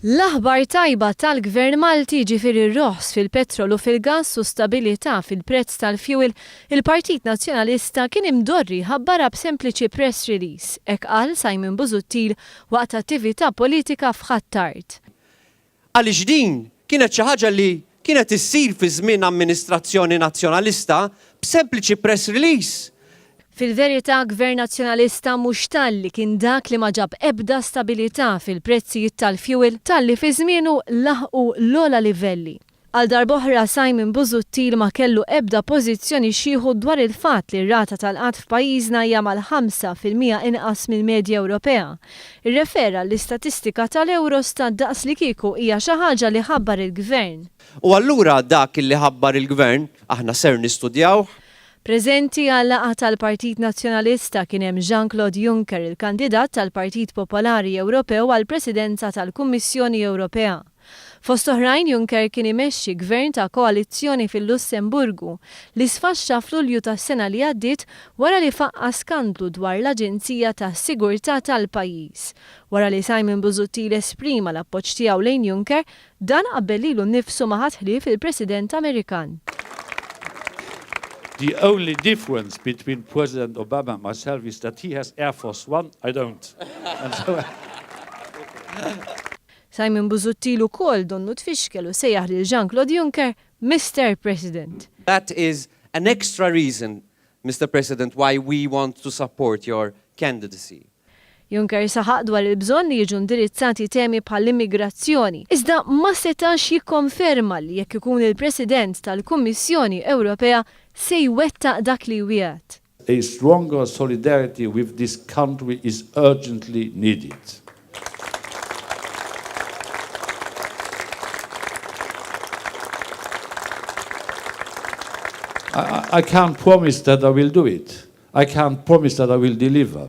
L-aħbar tajba tal-Gvern Malti ġifieri r-roħs fil-petrol u fil-gass u stabilità fil-prezz tal-fjuwil, il-Partit Nazzjonalista kien imdorri ħabbarha b'sempliċi press release, hekk qal Simon Busuttil waqt attività politika f'Ħattart. Għaliex din kienet xi ħaġa li kienet issir fi żmien amministrazzjoni nazzjonalista b'sempliċi press release. Fil-verità, Gvern Nazzjonalista mhux talli kien dak li ma ġab ebda stabilità fil-prezzijiet tal-fjuwil talli fi żmienu laħqu l-ola livelli. Għal darb'oħra Simon Busuttil ma kellu ebda pożizzjoni xieħu dwar il-fatt li r-rata tal-qatt f'pajjiżna hija mal-5% inqas mill-medja Ewropea. Irrefera l-istatistika tal-Eurostat daqs li kieku hija xi ħaġa li ħabbar il-Gvern. U allura dak li ħabbar il-Gvern aħna ser nistudjaw. Preżenti għal-laqgħa tal-Partit Nazzjonalista kien hemm Jean-Claude Juncker, il-kandidat tal-Partit Popolari Ewropew għall-Presidenza tal-Kummissjoni Ewropea. Fost oħrajn Juncker kien imexxi gvern ta' koalizzjoni fil-Lussemburgu li sfaxxa f'Lulju tas-sena li għaddiet wara li faqqa skandlu dwar l-Aġenzija tas-Sigurtà tal-pajjiż. Wara li Simon Busuttil esprima l-appoġġ tiegħu lejn Juncker, dan qabel lilu nnifsu ma' ħadd fil-President Amerikan. The only difference between President Obama and myself is that he has Air Force One, I don't. And so Simon Busuttil ukoll donnu tfixkel u sejjaħ lil Jean-Claude Juncker Mr. President. That is an extra reason, Mr. President, why we want to support your candidacy. Juncker saħaq dwar il-bżonn li jiġu indirizzati temi bħall-immigrazzjoni. Iżda ma setax jikkonferma li jekk ikun il-President tal-Kummissjoni Ewropea se jwettaq dak li wieħed. a stronger solidarity with this country is urgently needed. I can't promise that I will do it. I can't promise that I will deliver.